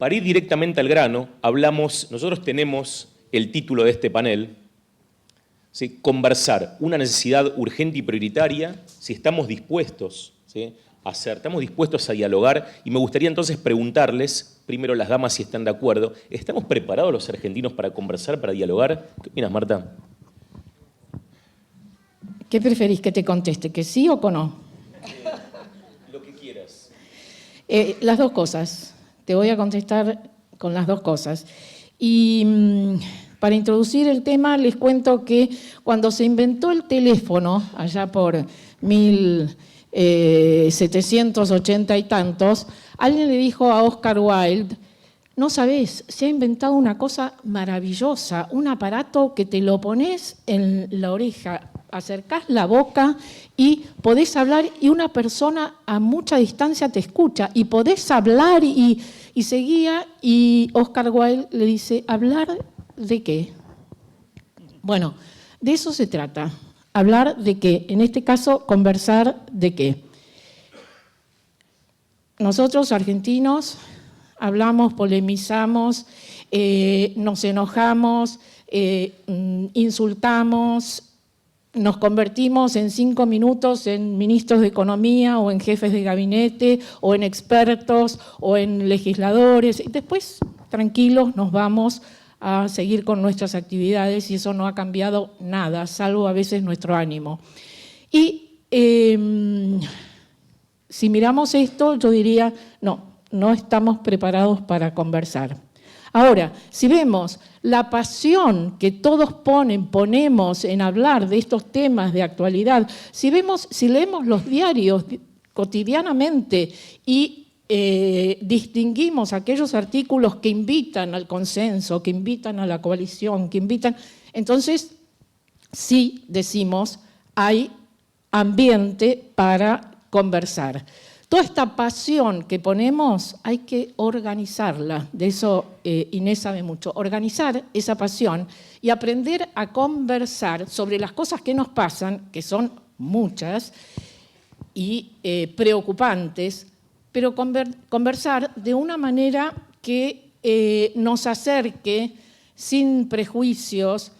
para ir directamente al grano, nosotros tenemos el título de este panel, ¿sí? Conversar, una necesidad urgente y prioritaria, si estamos dispuestos, ¿sí? Estamos dispuestos a dialogar, y me gustaría entonces preguntarles, primero las damas si están de acuerdo, ¿estamos preparados los argentinos para conversar, para dialogar? ¿Qué opinas, Marta? ¿Qué preferís que te conteste, que sí o que no? Lo que quieras. Las dos cosas. Te voy a contestar con las dos cosas. Y para introducir el tema, les cuento que cuando se inventó el teléfono, allá por 1780 y tantos, alguien le dijo a Oscar Wilde: no sabés, se ha inventado una cosa maravillosa, un aparato que te lo pones en la oreja, acercás la boca y podés hablar, y una persona a mucha distancia te escucha, y podés hablar, y seguía, y Oscar Wilde le dice: ¿hablar de qué? Bueno, de eso se trata. ¿Hablar de qué? En este caso, conversar de qué. Nosotros, argentinos, hablamos, polemizamos, nos enojamos, insultamos, nos convertimos en 5 minutos en ministros de Economía o en jefes de gabinete o en expertos o en legisladores, y después, tranquilos, nos vamos a seguir con nuestras actividades, y eso no ha cambiado nada, salvo a veces nuestro ánimo. Y si miramos esto, yo diría, no estamos preparados para conversar. Ahora, si vemos la pasión que todos ponemos en hablar de estos temas de actualidad, si leemos los diarios cotidianamente y distinguimos aquellos artículos que invitan al consenso, que invitan a la coalición, entonces sí decimos, hay ambiente para conversar. Toda esta pasión que ponemos hay que organizarla, de eso Inés sabe mucho, organizar esa pasión y aprender a conversar sobre las cosas que nos pasan, que son muchas y preocupantes, pero conversar de una manera que nos acerque sin prejuicios,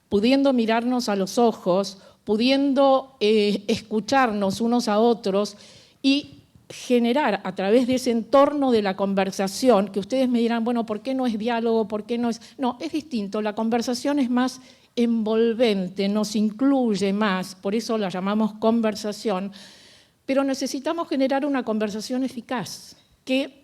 pudiendo mirarnos a los ojos, pudiendo escucharnos unos a otros y generar a través de ese entorno de la conversación, que ustedes me dirán, bueno, ¿por qué no es diálogo? ¿Por qué no es? No, es distinto, la conversación es más envolvente, nos incluye más, por eso la llamamos conversación, pero necesitamos generar una conversación eficaz, que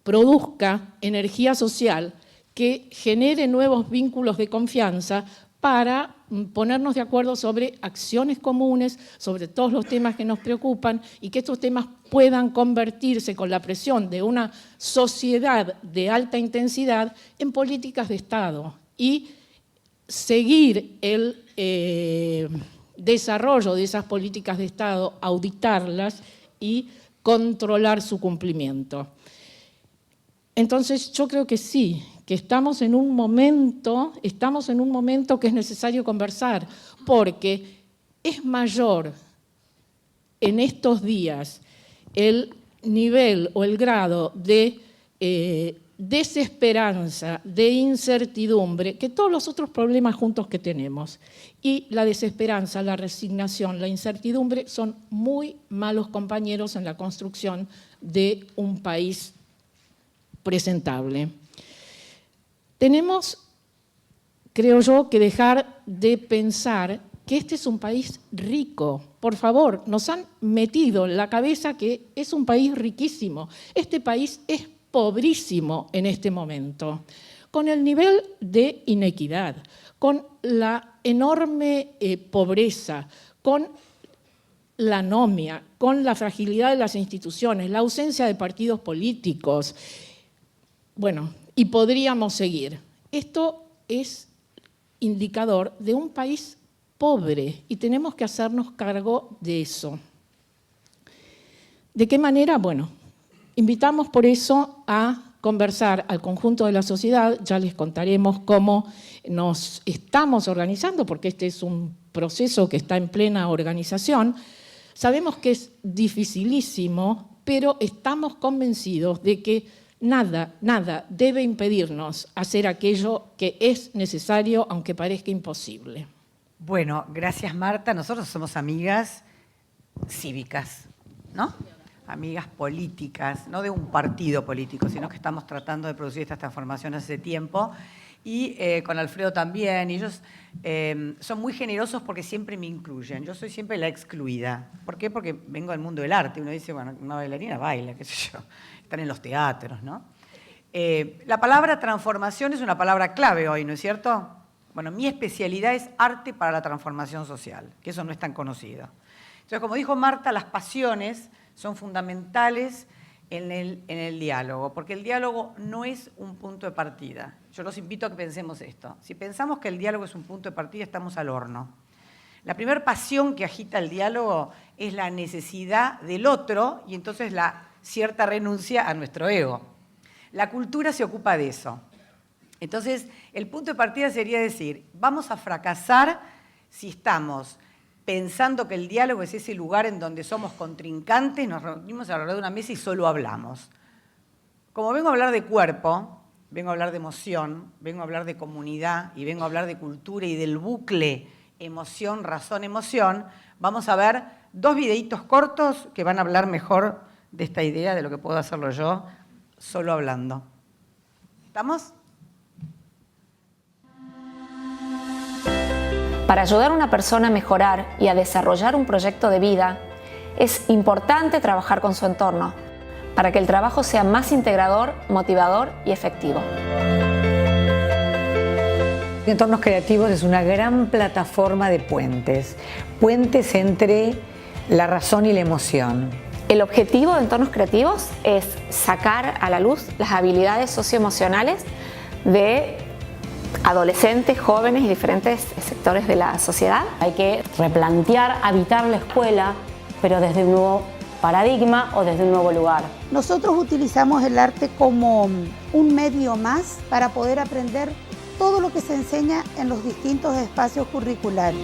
produzca energía social, que genere nuevos vínculos de confianza para ponernos de acuerdo sobre acciones comunes, sobre todos los temas que nos preocupan, y que estos temas puedan convertirse, con la presión de una sociedad de alta intensidad, en políticas de Estado y seguir el desarrollo de esas políticas de Estado, auditarlas y controlar su cumplimiento. Entonces, yo creo que sí, que estamos en un momento que es necesario conversar, porque es mayor en estos días el nivel o el grado de desesperanza, de incertidumbre, que todos los otros problemas juntos que tenemos. Y la desesperanza, la resignación, la incertidumbre son muy malos compañeros en la construcción de un país presentable. Tenemos, creo yo, que dejar de pensar que este es un país rico. Por favor, nos han metido en la cabeza que es un país riquísimo. Este país es pobrísimo en este momento, con el nivel de inequidad, con la enorme pobreza, con la anomia, con la fragilidad de las instituciones, la ausencia de partidos políticos. Bueno, y podríamos seguir. Esto es indicador de un país pobre y tenemos que hacernos cargo de eso. ¿De qué manera? Bueno, invitamos por eso a conversar al conjunto de la sociedad, ya les contaremos cómo nos estamos organizando, porque este es un proceso que está en plena organización. Sabemos que es dificilísimo, pero estamos convencidos de que nada debe impedirnos hacer aquello que es necesario, aunque parezca imposible. Bueno, gracias Marta. Nosotros somos amigas cívicas, ¿no? Amigas políticas, no de un partido político, sino que estamos tratando de producir estas transformaciones hace tiempo. Y con Alfredo también. Y ellos son muy generosos porque siempre me incluyen. Yo soy siempre la excluida. ¿Por qué? Porque vengo del mundo del arte. Uno dice, bueno, una bailarina baila, qué sé yo. Están en los teatros, ¿no? La palabra transformación es una palabra clave hoy, ¿no es cierto? Bueno, mi especialidad es arte para la transformación social, que eso no es tan conocido. Entonces, como dijo Marta, las pasiones son fundamentales en el diálogo, porque el diálogo no es un punto de partida. Yo los invito a que pensemos esto. Si pensamos que el diálogo es un punto de partida, estamos al horno. La primera pasión que agita el diálogo es la necesidad del otro y entonces la cierta renuncia a nuestro ego. La cultura se ocupa de eso. Entonces, el punto de partida sería decir, vamos a fracasar si estamos pensando que el diálogo es ese lugar en donde somos contrincantes, nos reunimos alrededor de una mesa y solo hablamos. Como vengo a hablar de cuerpo, vengo a hablar de emoción, vengo a hablar de comunidad y vengo a hablar de cultura y del bucle emoción, razón, emoción, vamos a ver 2 videitos cortos que van a hablar mejor de esta idea de lo que puedo hacerlo yo solo hablando. ¿Estamos? Para ayudar a una persona a mejorar y a desarrollar un proyecto de vida, es importante trabajar con su entorno, para que el trabajo sea más integrador, motivador y efectivo. Entornos Creativos es una gran plataforma de puentes entre la razón y la emoción. El objetivo de Entornos Creativos es sacar a la luz las habilidades socioemocionales de adolescentes, jóvenes y diferentes sectores de la sociedad. Hay que replantear, habitar la escuela, pero desde un nuevo paradigma o desde un nuevo lugar. Nosotros utilizamos el arte como un medio más para poder aprender todo lo que se enseña en los distintos espacios curriculares.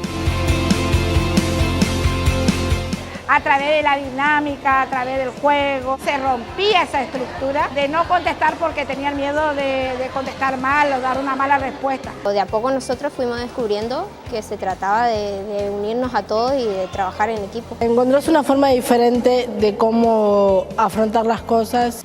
A través de la dinámica, a través del juego, se rompía esa estructura de no contestar porque tenían miedo de contestar mal o dar una mala respuesta. De a poco nosotros fuimos descubriendo que se trataba de unirnos a todos y de trabajar en equipo. Encontrarse una forma diferente de cómo afrontar las cosas.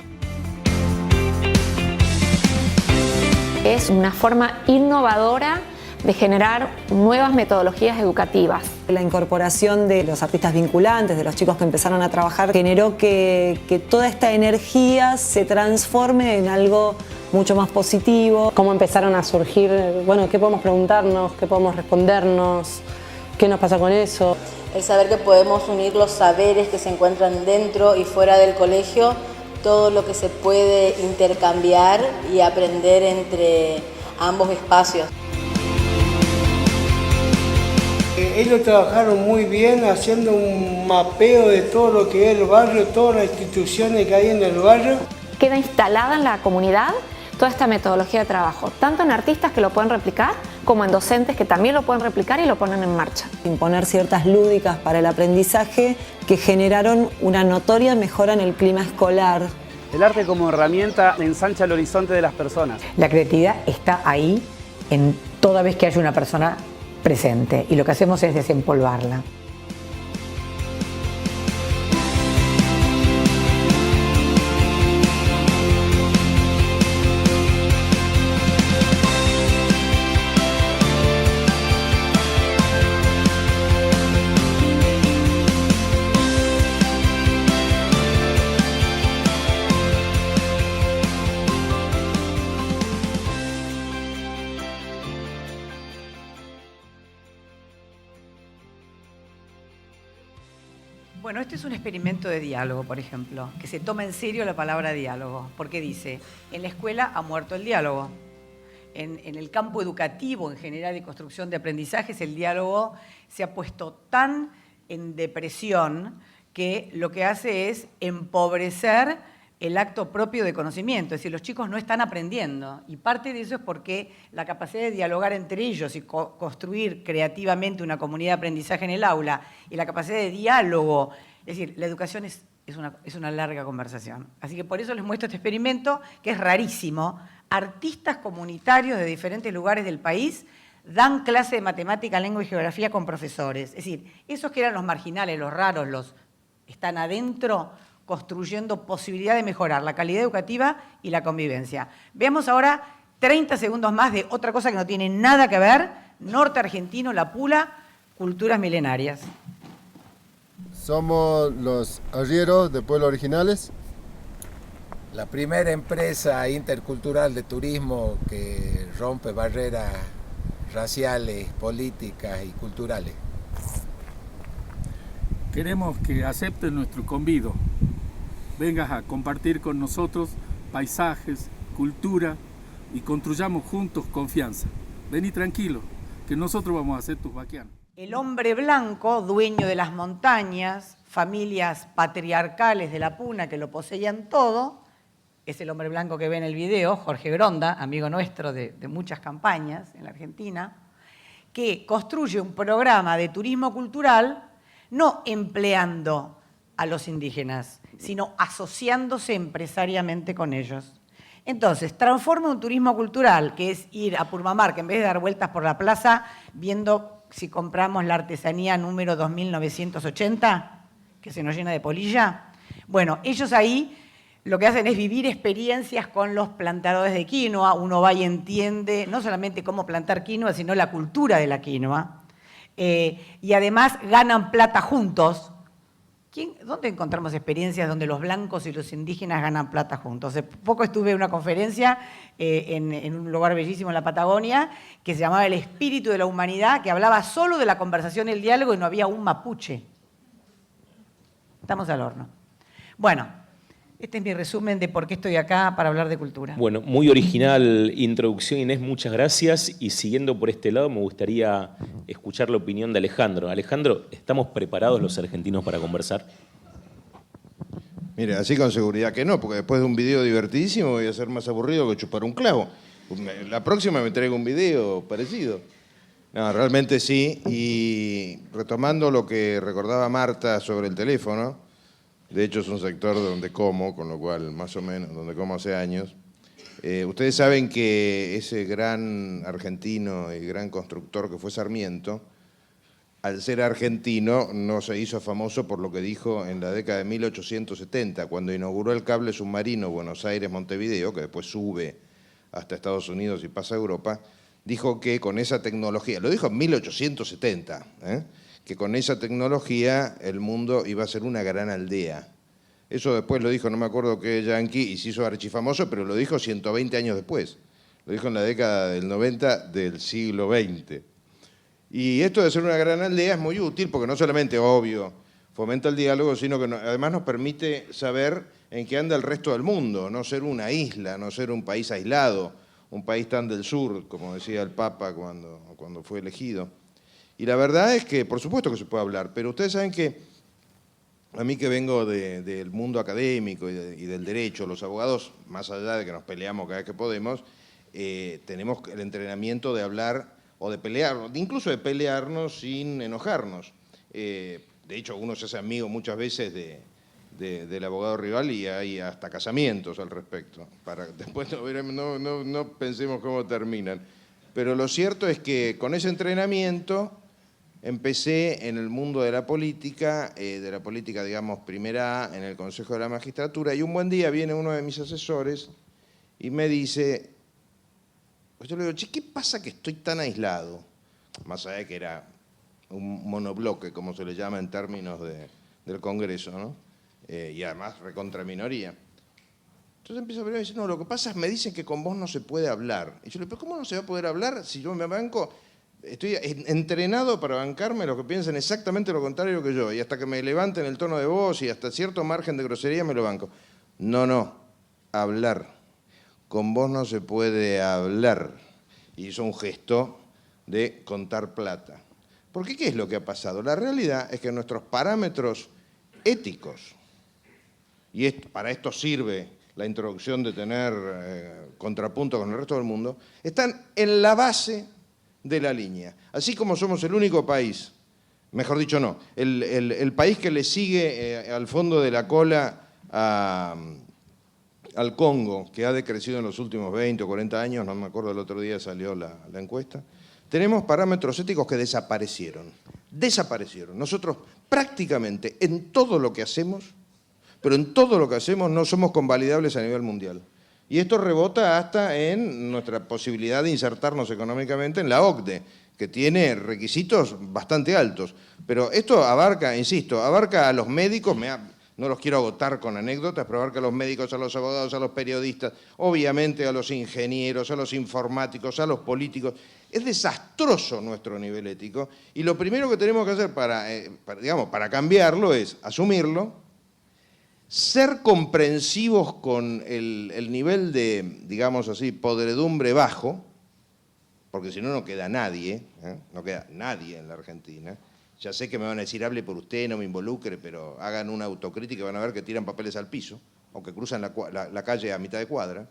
Es una forma innovadora de generar nuevas metodologías educativas. La incorporación de los artistas vinculantes, de los chicos que empezaron a trabajar, generó que toda esta energía se transforme en algo mucho más positivo. Cómo empezaron a surgir, bueno, qué podemos preguntarnos, qué podemos respondernos, qué nos pasa con eso. El saber que podemos unir los saberes que se encuentran dentro y fuera del colegio, todo lo que se puede intercambiar y aprender entre ambos espacios. Ellos trabajaron muy bien haciendo un mapeo de todo lo que es el barrio, todas las instituciones que hay en el barrio. Queda instalada en la comunidad toda esta metodología de trabajo, tanto en artistas que lo pueden replicar, como en docentes que también lo pueden replicar y lo ponen en marcha. Imponer ciertas lúdicas para el aprendizaje que generaron una notoria mejora en el clima escolar. El arte como herramienta ensancha el horizonte de las personas. La creatividad está ahí en toda vez que haya una persona presente y lo que hacemos es desempolvarla. Bueno, este es un experimento de diálogo, por ejemplo, que se toma en serio la palabra diálogo, porque dice, en la escuela ha muerto el diálogo. En el campo educativo en general y construcción de aprendizajes, el diálogo se ha puesto tan en depresión que lo que hace es empobrecer el acto propio de conocimiento, es decir, los chicos no están aprendiendo y parte de eso es porque la capacidad de dialogar entre ellos y construir creativamente una comunidad de aprendizaje en el aula y la capacidad de diálogo, es decir, la educación es es una larga conversación. Así que por eso les muestro este experimento, que es rarísimo. Artistas comunitarios de diferentes lugares del país dan clase de matemática, lengua y geografía con profesores. Es decir, esos que eran los marginales, los raros, los están adentro construyendo posibilidad de mejorar la calidad educativa y la convivencia. Veamos ahora 30 segundos más de otra cosa que no tiene nada que ver, norte argentino, La Pula, culturas milenarias. Somos los arrieros de pueblos originales. La primera empresa intercultural de turismo que rompe barreras raciales, políticas y culturales. Queremos que acepten nuestro convido. Vengas a compartir con nosotros paisajes, cultura y construyamos juntos confianza. Vení tranquilo, que nosotros vamos a ser tus vaquianos. El hombre blanco, dueño de las montañas, familias patriarcales de la Puna que lo poseían todo, es el hombre blanco que ve en el video, Jorge Gronda, amigo nuestro de muchas campañas en la Argentina, que construye un programa de turismo cultural no empleando a los indígenas, sino asociándose empresariamente con ellos. Entonces, transforma un turismo cultural, que es ir a Purmamarca, en vez de dar vueltas por la plaza viendo si compramos la artesanía número 2980, que se nos llena de polilla. Bueno, ellos ahí lo que hacen es vivir experiencias con los plantadores de quinoa. Uno va y entiende no solamente cómo plantar quinoa, sino la cultura de la quinoa. Y además ganan plata juntos. ¿Dónde encontramos experiencias donde los blancos y los indígenas ganan plata juntos? Hace poco estuve en una conferencia en un lugar bellísimo en la Patagonia que se llamaba El Espíritu de la Humanidad, que hablaba solo de la conversación y el diálogo y no había un mapuche. Estamos al horno. Bueno, este es mi resumen de por qué estoy acá para hablar de cultura. Bueno, muy original introducción, Inés, muchas gracias. Y siguiendo por este lado, me gustaría escuchar la opinión de Alejandro. Alejandro, ¿estamos preparados los argentinos para conversar? Mire, así con seguridad que no, porque después de un video divertidísimo voy a ser más aburrido que chupar un clavo. La próxima me traigo un video parecido. No, realmente sí. Y retomando lo que recordaba Marta sobre el teléfono, de hecho es un sector donde como, con lo cual más o menos, donde como hace años. Ustedes saben que ese gran argentino y gran constructor que fue Sarmiento, al ser argentino no se hizo famoso por lo que dijo en la década de 1870, cuando inauguró el cable submarino Buenos Aires-Montevideo, que después sube hasta Estados Unidos y pasa a Europa, dijo que con esa tecnología, lo dijo en 1870, que con esa tecnología el mundo iba a ser una gran aldea. Eso después lo dijo, no me acuerdo qué yanqui, y se hizo archifamoso, pero lo dijo 120 años después. Lo dijo en la década del 90 del siglo XX. Y esto de ser una gran aldea es muy útil porque no solamente, obvio, fomenta el diálogo, sino que además nos permite saber en qué anda el resto del mundo, no ser una isla, no ser un país aislado, un país tan del sur, como decía el Papa cuando fue elegido. Y la verdad es que, por supuesto que se puede hablar, pero ustedes saben que a mí que vengo del mundo académico y del derecho, los abogados, más allá de que nos peleamos cada vez que podemos, tenemos el entrenamiento de hablar o de pelear, incluso de pelearnos sin enojarnos. De hecho, uno se hace amigo muchas veces del abogado rival y hay hasta casamientos al respecto. Después no pensemos cómo terminan. Pero lo cierto es que con ese entrenamiento empecé en el mundo de la política, digamos, primera A, en el Consejo de la Magistratura, y un buen día viene uno de mis asesores y me dice, pues yo le digo, che, ¿qué pasa que estoy tan aislado? Más allá de que era un monobloque, como se le llama en términos del Congreso, ¿no? Y además recontraminoría. Entonces empieza a ver y dice, no, lo que pasa es que me dicen que con vos no se puede hablar. Y yo le digo, pero ¿cómo no se va a poder hablar si yo me banco? Estoy entrenado para bancarme los que piensen exactamente lo contrario que yo, y hasta que me levanten el tono de voz y hasta cierto margen de grosería me lo banco. No, hablar. Con vos no se puede hablar. Y hizo un gesto de contar plata. Porque ¿qué es lo que ha pasado? La realidad es que nuestros parámetros éticos, y para esto sirve la introducción de tener contrapunto con el resto del mundo, están en la base de la línea. Así como somos el único país mejor dicho no, el país que le sigue al fondo de la cola al Congo, que ha decrecido en los últimos 20 o 40 años, no me acuerdo, el otro día salió la encuesta, tenemos parámetros éticos que desaparecieron. Desaparecieron. Nosotros prácticamente en todo lo que hacemos, pero en todo lo que hacemos no somos convalidables a nivel mundial. Y esto rebota hasta en nuestra posibilidad de insertarnos económicamente en la OCDE, que tiene requisitos bastante altos. Pero esto abarca, insisto, abarca a los médicos, no los quiero agotar con anécdotas, pero abarca a los médicos, a los abogados, a los periodistas, obviamente a los ingenieros, a los informáticos, a los políticos. Es desastroso nuestro nivel ético y lo primero que tenemos que hacer para cambiarlo es asumirlo, ser comprensivos con el nivel de, digamos así, podredumbre bajo, porque si no, no queda nadie, no queda nadie en la Argentina. Ya sé que me van a decir, hable por usted, no me involucre, pero hagan una autocrítica y van a ver que tiran papeles al piso, o que cruzan la calle a mitad de cuadra,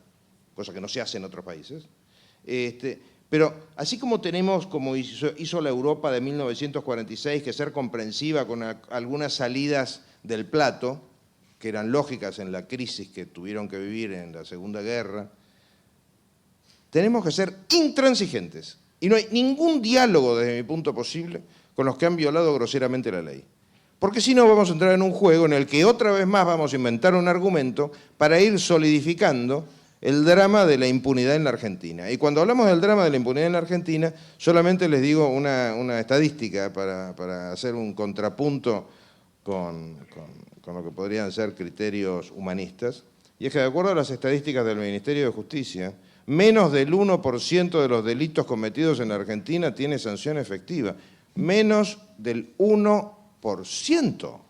cosa que no se hace en otros países. Pero así como tenemos, como hizo la Europa de 1946, que ser comprensiva con algunas salidas del plato, que eran lógicas en la crisis que tuvieron que vivir en la Segunda Guerra, tenemos que ser intransigentes. Y no hay ningún diálogo, desde mi punto posible, con los que han violado groseramente la ley. Porque si no vamos a entrar en un juego en el que otra vez más vamos a inventar un argumento para ir solidificando el drama de la impunidad en la Argentina. Y cuando hablamos del drama de la impunidad en la Argentina, solamente les digo una estadística para hacer un contrapunto con lo que podrían ser criterios humanistas. Y es que de acuerdo a las estadísticas del Ministerio de Justicia, menos del 1% de los delitos cometidos en la Argentina tiene sanción efectiva. Menos del 1%.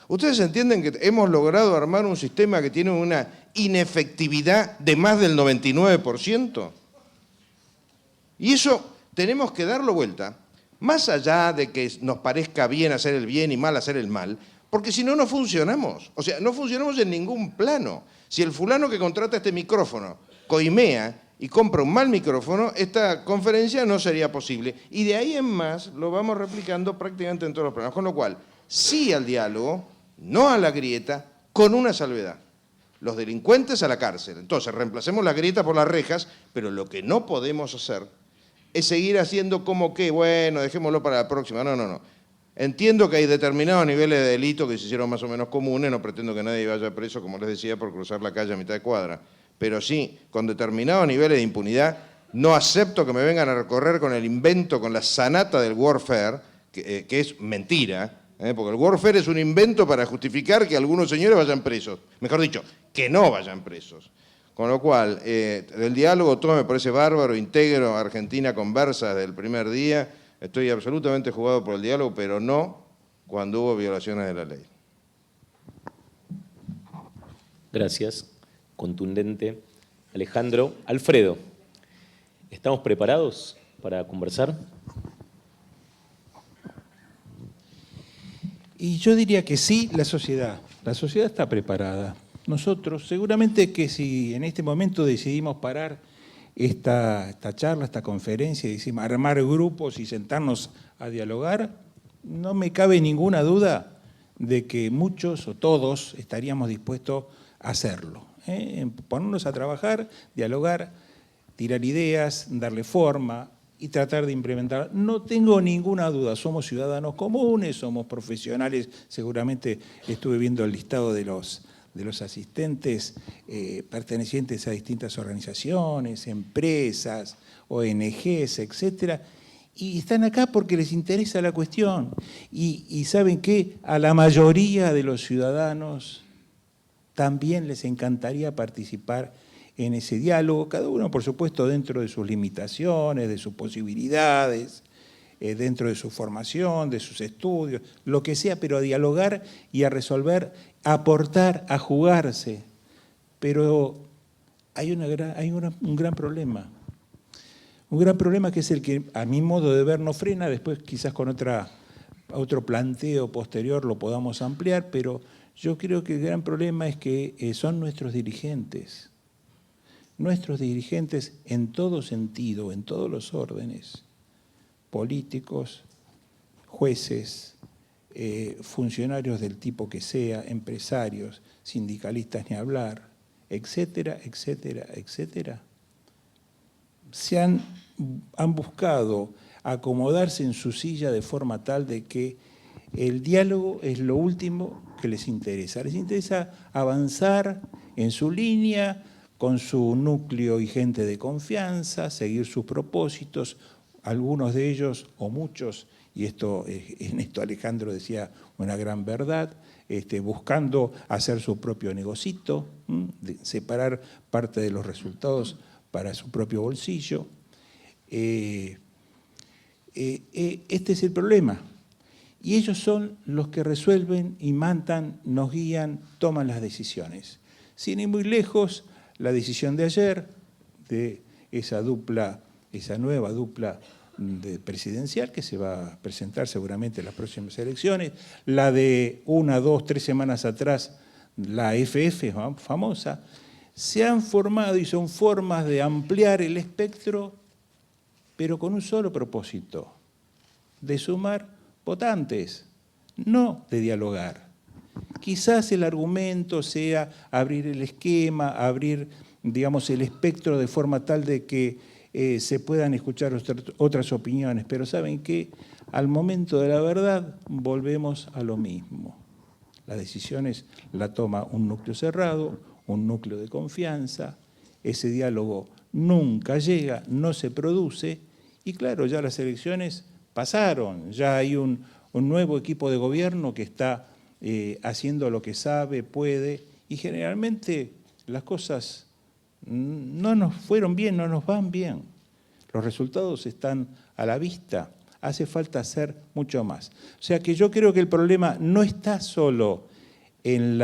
¿Ustedes entienden que hemos logrado armar un sistema que tiene una inefectividad de más del 99%? Y eso tenemos que darlo vuelta, más allá de que nos parezca bien hacer el bien y mal hacer el mal, porque si no, no funcionamos. O sea, no funcionamos en ningún plano. Si el fulano que contrata este micrófono coimea y compra un mal micrófono, esta conferencia no sería posible. Y de ahí en más lo vamos replicando prácticamente en todos los programas. Con lo cual, sí al diálogo, no a la grieta, con una salvedad. Los delincuentes a la cárcel. Entonces, reemplacemos la grieta por las rejas, pero lo que no podemos hacer es seguir haciendo como que, bueno, dejémoslo para la próxima. No. Entiendo que hay determinados niveles de delito que se hicieron más o menos comunes, no pretendo que nadie vaya preso, como les decía, por cruzar la calle a mitad de cuadra. Pero sí, con determinados niveles de impunidad, no acepto que me vengan a recorrer con el invento, con la sanata del warfare, que es mentira, porque el warfare es un invento para justificar que algunos señores vayan presos. Mejor dicho, que no vayan presos. Con lo cual, del diálogo todo me parece bárbaro, integro, Argentina conversa desde el primer día, estoy absolutamente jugado por el diálogo, pero no cuando hubo violaciones de la ley. Gracias. Contundente. Alejandro. Alfredo, ¿estamos preparados para conversar? Y yo diría que sí, la sociedad está preparada. Nosotros, seguramente que si en este momento decidimos parar esta charla, esta conferencia, decimos armar grupos y sentarnos a dialogar, no me cabe ninguna duda de que muchos o todos estaríamos dispuestos a hacerlo. Ponernos a trabajar, dialogar, tirar ideas, darle forma y tratar de implementar. No tengo ninguna duda, somos ciudadanos comunes, somos profesionales, seguramente estuve viendo el listado de los asistentes pertenecientes a distintas organizaciones, empresas, ONGs, etcétera, y están acá porque les interesa la cuestión. Y ¿saben qué? A la mayoría de los ciudadanos también les encantaría participar en ese diálogo, cada uno, por supuesto, dentro de sus limitaciones, de sus posibilidades, dentro de su formación, de sus estudios, lo que sea, pero a dialogar y a resolver, a aportar, a jugarse. Pero hay un gran problema. Un gran problema que es el que, a mi modo de ver, no frena, después quizás con otro planteo posterior lo podamos ampliar, pero yo creo que el gran problema es que son nuestros dirigentes en todo sentido, en todos los órdenes, políticos, jueces, funcionarios del tipo que sea, empresarios, sindicalistas ni hablar, etcétera, etcétera, etcétera, han buscado acomodarse en su silla de forma tal de que el diálogo es lo último que les interesa. Les interesa avanzar en su línea, con su núcleo y gente de confianza, seguir sus propósitos, algunos de ellos, o muchos, y en esto Alejandro decía una gran verdad, buscando hacer su propio negocito, separar parte de los resultados para su propio bolsillo. Este es el problema. Y ellos son los que resuelven y mandan, nos guían, toman las decisiones. Sin ir muy lejos, la decisión de ayer, de esa nueva dupla presidencial que se va a presentar seguramente en las próximas elecciones, la de 1, 2, 3 semanas atrás, la FF famosa, se han formado y son formas de ampliar el espectro, pero con un solo propósito, de sumar votantes, no de dialogar. Quizás el argumento sea abrir el esquema, abrir, digamos, el espectro de forma tal de que se puedan escuchar otras opiniones, pero ¿saben qué? Al momento de la verdad volvemos a lo mismo. Las decisiones la toma un núcleo cerrado, un núcleo de confianza, ese diálogo nunca llega, no se produce, y claro, ya las elecciones pasaron, ya hay un nuevo equipo de gobierno que está haciendo lo que sabe, puede, y generalmente las cosas no nos fueron bien, no nos van bien. Los resultados están a la vista, hace falta hacer mucho más. O sea que yo creo que el problema no está solo en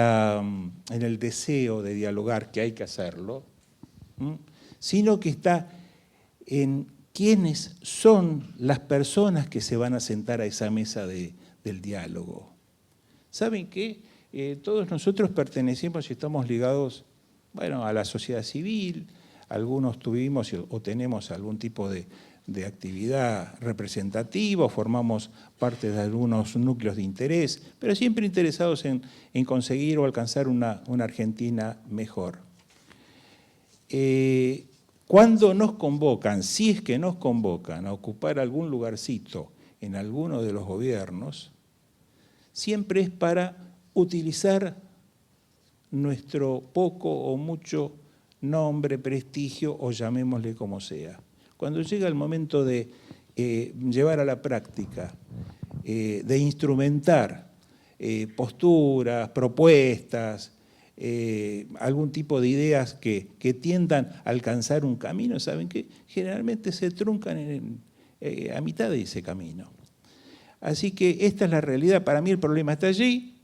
el deseo de dialogar, que hay que hacerlo, sino que está en quiénes son las personas que se van a sentar a esa mesa del diálogo. ¿Saben qué? Todos nosotros pertenecemos y estamos ligados, bueno, a la sociedad civil, algunos tuvimos o tenemos algún tipo de actividad representativa, formamos parte de algunos núcleos de interés, pero siempre interesados en conseguir o alcanzar una Argentina mejor. Cuando nos convocan, si es que nos convocan a ocupar algún lugarcito en alguno de los gobiernos, siempre es para utilizar nuestro poco o mucho nombre, prestigio o llamémosle como sea. Cuando llega el momento de llevar a la práctica, de instrumentar posturas, propuestas, algún tipo de ideas que tiendan a alcanzar un camino, ¿saben qué? Generalmente se truncan a mitad de ese camino. Así que esta es la realidad. Para mí el problema está allí,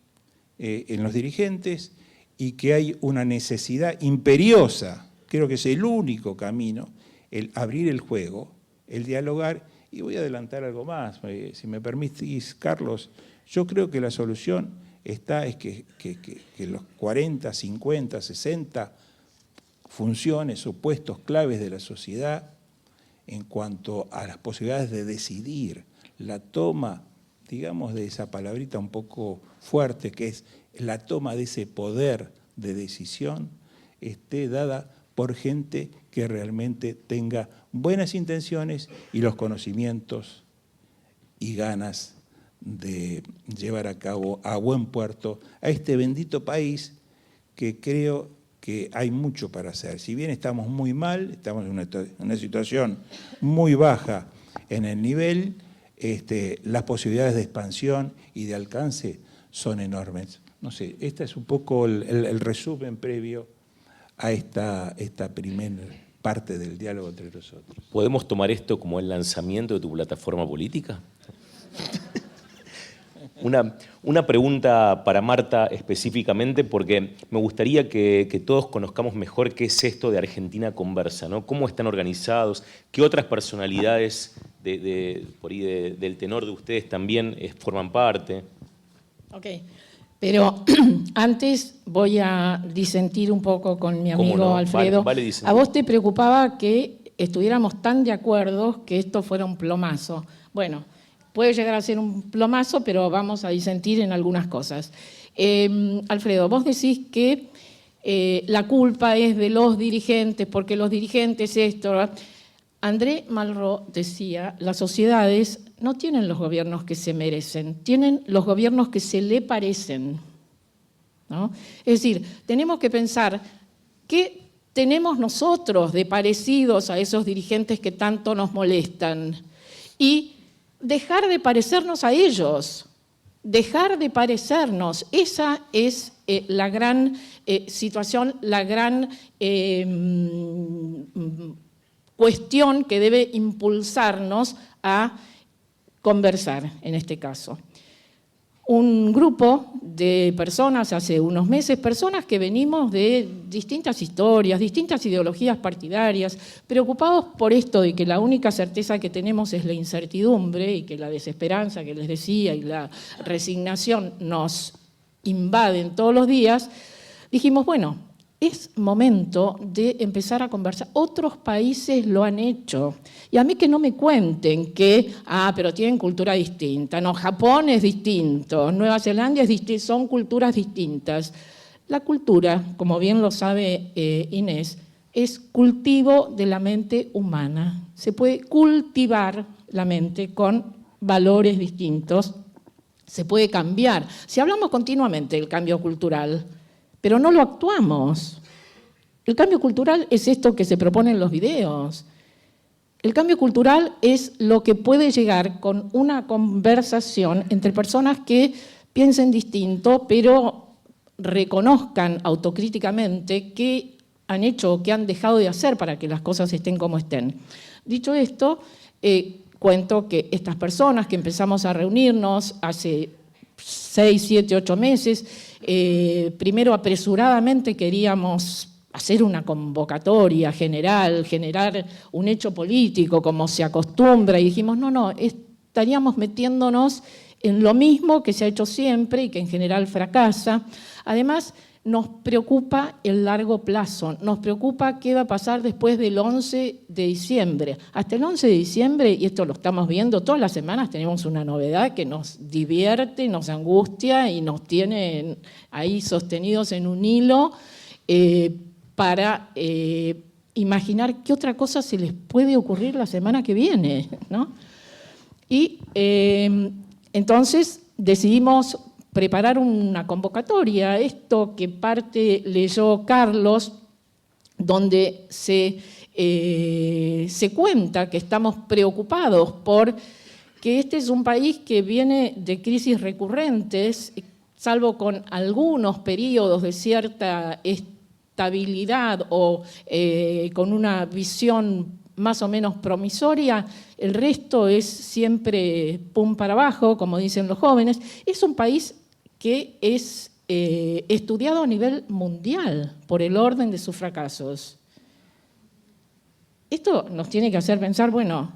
en los dirigentes, y que hay una necesidad imperiosa, creo que es el único camino, el abrir el juego, el dialogar, y voy a adelantar algo más, si me permitís, Carlos, yo creo que la solución es que los 40, 50, 60 funciones o puestos claves de la sociedad en cuanto a las posibilidades de decidir, la toma, digamos, de esa palabrita un poco fuerte, que es la toma de ese poder de decisión, esté dada por gente que realmente tenga buenas intenciones y los conocimientos y ganas de llevar a cabo a buen puerto a este bendito país que creo que hay mucho para hacer. Si bien estamos muy mal, estamos en una situación muy baja en el nivel, las posibilidades de expansión y de alcance son enormes. No sé, este es un poco el resumen previo a esta primera parte del diálogo entre nosotros. ¿Podemos tomar esto como el lanzamiento de tu plataforma política? Una pregunta para Marta específicamente, porque me gustaría que todos conozcamos mejor qué es esto de Argentina Conversa, ¿no? ¿Cómo están organizados? ¿Qué otras personalidades por ahí del tenor de ustedes también forman parte? Ok, pero antes voy a disentir un poco con mi amigo no? Alfredo. Vale disentir. ¿A vos te preocupaba que estuviéramos tan de acuerdo que esto fuera un plomazo? Bueno, puede llegar a ser un plomazo, pero vamos a disentir en algunas cosas. Alfredo, vos decís que la culpa es de los dirigentes, porque los dirigentes esto, ¿verdad? André Malraux decía, las sociedades no tienen los gobiernos que se merecen, tienen los gobiernos que se le parecen, ¿no? Es decir, tenemos que pensar qué tenemos nosotros de parecidos a esos dirigentes que tanto nos molestan y dejar de parecernos a ellos, dejar de parecernos. Esa es la gran situación, la gran cuestión que debe impulsarnos a conversar en este caso. Un grupo de personas, hace unos meses, personas que venimos de distintas historias, distintas ideologías partidarias, preocupados por esto de que la única certeza que tenemos es la incertidumbre y que la desesperanza que les decía y la resignación nos invaden todos los días, dijimos, bueno, es momento de empezar a conversar. Otros países lo han hecho. Y a mí que no me cuenten que, pero tienen cultura distinta. No, Japón es distinto, Nueva Zelanda es distinto, son culturas distintas. La cultura, como bien lo sabe Inés, es cultivo de la mente humana. Se puede cultivar la mente con valores distintos. Se puede cambiar. Si hablamos continuamente del cambio cultural, pero no lo actuamos. El cambio cultural es esto que se propone en los videos. El cambio cultural es lo que puede llegar con una conversación entre personas que piensen distinto, pero reconozcan autocríticamente qué han hecho o qué han dejado de hacer para que las cosas estén como estén. Dicho esto, cuento que estas personas que empezamos a reunirnos hace 6, 7, 8 meses, primero apresuradamente queríamos hacer una convocatoria general, generar un hecho político como se acostumbra, y dijimos, no, estaríamos metiéndonos en lo mismo que se ha hecho siempre y que en general fracasa. Además, nos preocupa el largo plazo, nos preocupa qué va a pasar después del 11 de diciembre. Hasta el 11 de diciembre, y esto lo estamos viendo, todas las semanas tenemos una novedad que nos divierte, nos angustia y nos tiene ahí sostenidos en un hilo para imaginar qué otra cosa se les puede ocurrir la semana que viene, ¿no? Y entonces decidimos preparar una convocatoria, esto que parte leyó Carlos, donde se cuenta que estamos preocupados por que este es un país que viene de crisis recurrentes, salvo con algunos periodos de cierta estabilidad o con una visión más o menos promisoria, el resto es siempre pum para abajo, como dicen los jóvenes. Es un país que es estudiado a nivel mundial por el orden de sus fracasos. Esto nos tiene que hacer pensar, bueno,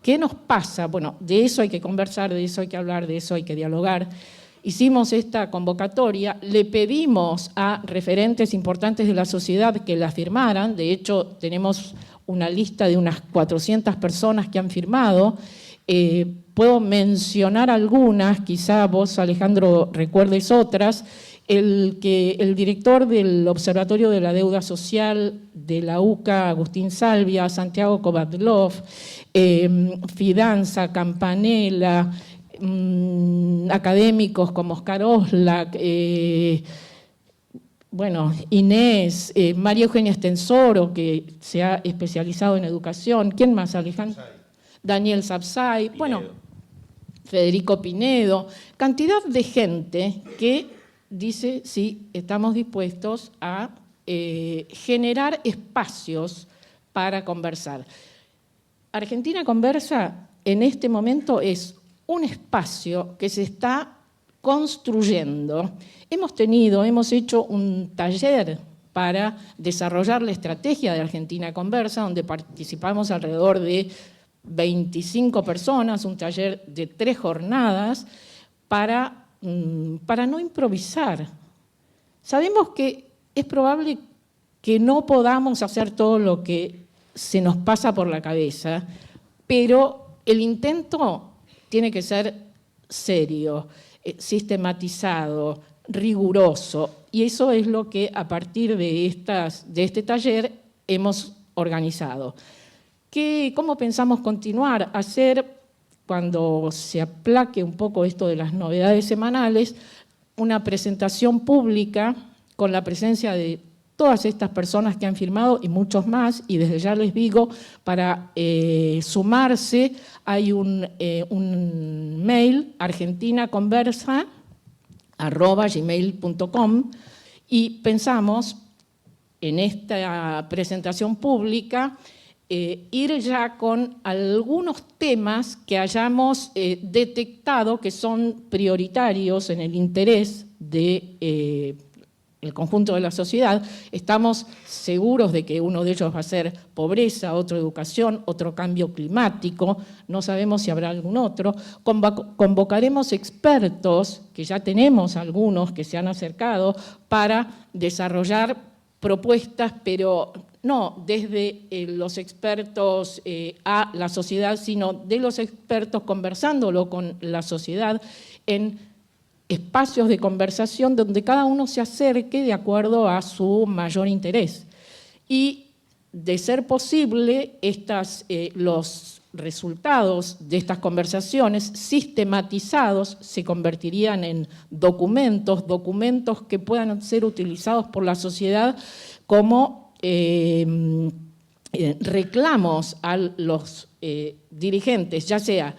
¿qué nos pasa? Bueno, de eso hay que conversar, de eso hay que hablar, de eso hay que dialogar. Hicimos esta convocatoria, le pedimos a referentes importantes de la sociedad que la firmaran, de hecho tenemos una lista de unas 400 personas que han firmado. Puedo mencionar algunas, quizá vos, Alejandro, recuerdes otras. El director del Observatorio de la Deuda Social de la UCA, Agustín Salvia, Santiago Kovadlov, Fidanza, Campanella, académicos como Oscar Oslak, Inés, María Eugenia Estensoro, que se ha especializado en educación. ¿Quién más, Alejandro? Daniel Sapsay, Federico Pinedo, cantidad de gente que dice, sí, estamos dispuestos a generar espacios para conversar. Argentina Conversa en este momento es un espacio que se está construyendo. Hemos hecho un taller para desarrollar la estrategia de Argentina Conversa, donde participamos alrededor de 25 personas, un taller de 3 jornadas, para no improvisar. Sabemos que es probable que no podamos hacer todo lo que se nos pasa por la cabeza, pero el intento tiene que ser serio, sistematizado, riguroso, y eso es lo que a partir de este taller hemos organizado. ¿Cómo pensamos continuar? Hacer, cuando se aplaque un poco esto de las novedades semanales, una presentación pública con la presencia de todas estas personas que han firmado y muchos más, y desde ya les digo, para sumarse hay un mail, argentinaconversa@gmail.com, y pensamos en esta presentación pública ir ya con algunos temas que hayamos detectado que son prioritarios en el interés de el conjunto de la sociedad. Estamos seguros de que uno de ellos va a ser pobreza, otro educación, otro cambio climático, no sabemos si habrá algún otro. Convocaremos expertos, que ya tenemos algunos que se han acercado, para desarrollar propuestas, pero no desde los expertos a la sociedad, sino de los expertos conversándolo con la sociedad en espacios de conversación donde cada uno se acerque de acuerdo a su mayor interés. Y, de ser posible, los resultados de estas conversaciones sistematizados se convertirían en documentos que puedan ser utilizados por la sociedad como reclamos a los dirigentes, ya sea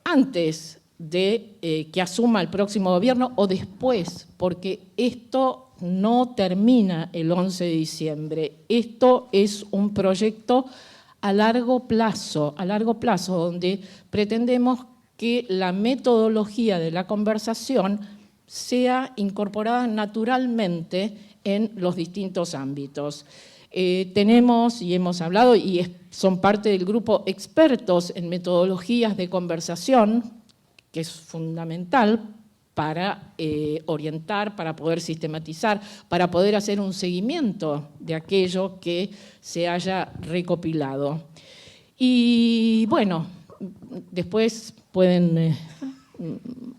antes de que asuma el próximo gobierno o después, porque esto no termina el 11 de diciembre. Esto es un proyecto a largo plazo, donde pretendemos que la metodología de la conversación sea incorporada naturalmente en los distintos ámbitos. Tenemos, y hemos hablado, y son parte del grupo expertos en metodologías de conversación, que es fundamental para orientar, para poder sistematizar, para poder hacer un seguimiento de aquello que se haya recopilado. Y bueno, después pueden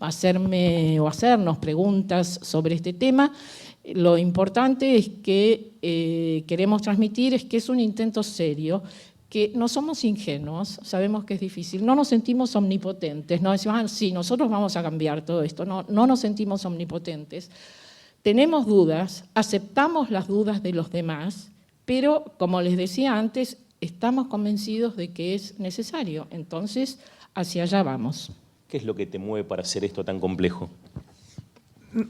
hacerme o hacernos preguntas sobre este tema. Lo importante es que queremos transmitir es que es un intento serio, que no somos ingenuos, sabemos que es difícil, no nos sentimos omnipotentes, no decimos, sí, nosotros vamos a cambiar todo esto, no nos sentimos omnipotentes. Tenemos dudas, aceptamos las dudas de los demás, pero, como les decía antes, estamos convencidos de que es necesario, entonces hacia allá vamos. ¿Qué es lo que te mueve para hacer esto tan complejo?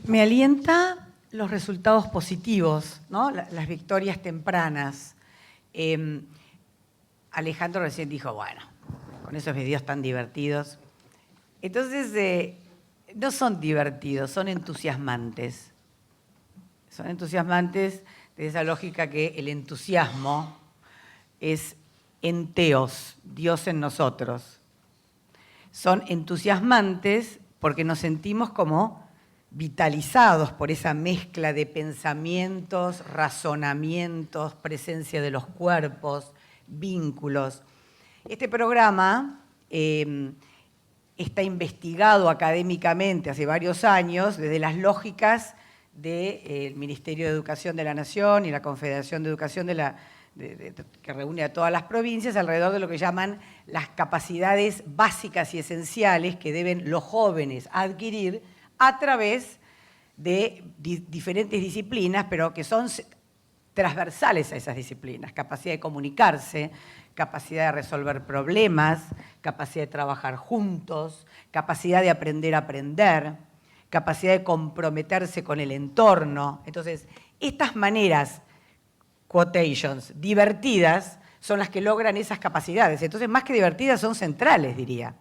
Me alienta los resultados positivos, ¿no? Las victorias tempranas. Alejandro recién dijo, bueno, con esos videos tan divertidos. Entonces, no son divertidos, son entusiasmantes. Son entusiasmantes de esa lógica que el entusiasmo es enteos, Dios en nosotros. Son entusiasmantes porque nos sentimos como vitalizados por esa mezcla de pensamientos, razonamientos, presencia de los cuerpos, vínculos. Este programa está investigado académicamente hace varios años desde las lógicas del Ministerio de Educación de la Nación y la Confederación de Educación que reúne a todas las provincias alrededor de lo que llaman las capacidades básicas y esenciales que deben los jóvenes adquirir a través de diferentes disciplinas, pero que son transversales a esas disciplinas: capacidad de comunicarse, capacidad de resolver problemas, capacidad de trabajar juntos, capacidad de aprender a aprender, capacidad de comprometerse con el entorno. Entonces, estas maneras, quotations, divertidas, son las que logran esas capacidades. Entonces, más que divertidas, son centrales, diría.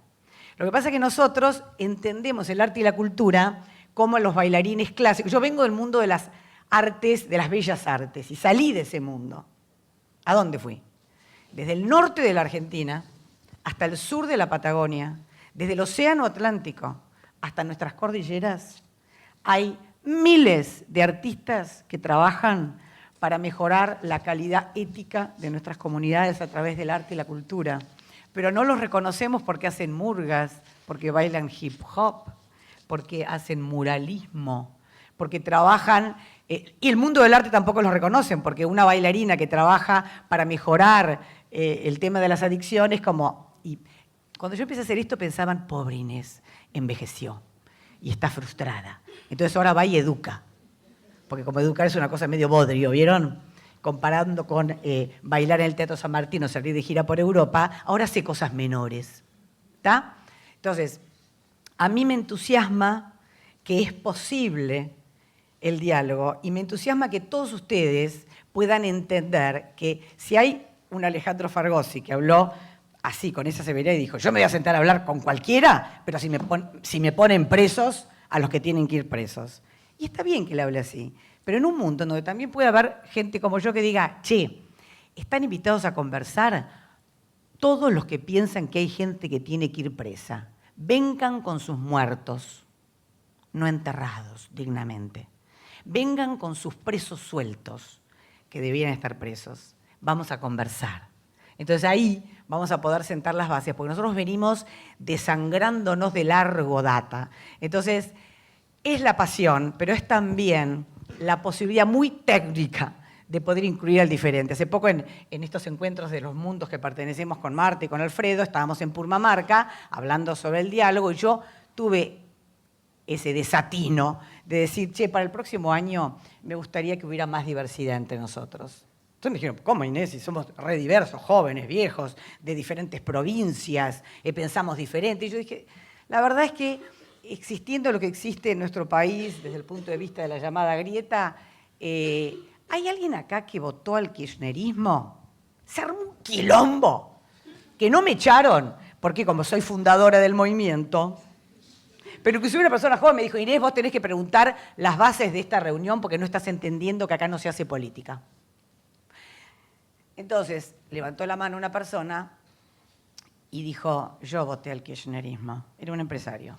Lo que pasa es que nosotros entendemos el arte y la cultura como los bailarines clásicos. Yo vengo del mundo de las artes, de las bellas artes, y salí de ese mundo. ¿A dónde fui? Desde el norte de la Argentina hasta el sur de la Patagonia, desde el Océano Atlántico hasta nuestras cordilleras, hay miles de artistas que trabajan para mejorar la calidad ética de nuestras comunidades a través del arte y la cultura. Pero no los reconocemos porque hacen murgas, porque bailan hip hop, porque hacen muralismo, porque trabajan, y el mundo del arte tampoco los reconocen, porque una bailarina que trabaja para mejorar el tema de las adicciones, y cuando yo empecé a hacer esto pensaban, pobre Inés, envejeció y está frustrada. Entonces ahora va y educa, porque como educar es una cosa medio bodrio, ¿vieron? Comparando con bailar en el Teatro San Martín o salir de gira por Europa, ahora hace cosas menores, ¿está? Entonces, a mí me entusiasma que es posible el diálogo y me entusiasma que todos ustedes puedan entender que si hay un Alejandro Fargosi que habló así, con esa severidad, y dijo, yo me voy a sentar a hablar con cualquiera, pero si me ponen presos a los que tienen que ir presos. Y está bien que le hable así, pero en un mundo donde también puede haber gente como yo que diga, che, están invitados a conversar todos los que piensan que hay gente que tiene que ir presa. Vengan con sus muertos, no enterrados dignamente. Vengan con sus presos sueltos, que debieran estar presos. Vamos a conversar. Entonces ahí vamos a poder sentar las bases, porque nosotros venimos desangrándonos de largo data. Entonces, es la pasión, pero es también la posibilidad muy técnica de poder incluir al diferente. Hace poco en estos encuentros de los mundos que pertenecemos con Marta y con Alfredo, estábamos en Purmamarca hablando sobre el diálogo y yo tuve ese desatino de decir, che, para el próximo año me gustaría que hubiera más diversidad entre nosotros. Entonces me dijeron, ¿cómo, Inés? Si somos re diversos, jóvenes, viejos, de diferentes provincias, pensamos diferente. Y yo dije, la verdad es que existiendo lo que existe en nuestro país desde el punto de vista de la llamada grieta, ¿hay alguien acá que votó al kirchnerismo? Se armó un quilombo, que no me echaron, porque como soy fundadora del movimiento, pero inclusive una persona joven me dijo, Inés, vos tenés que preguntar las bases de esta reunión porque no estás entendiendo que acá no se hace política. Entonces, levantó la mano una persona y dijo, yo voté al kirchnerismo. Era un empresario.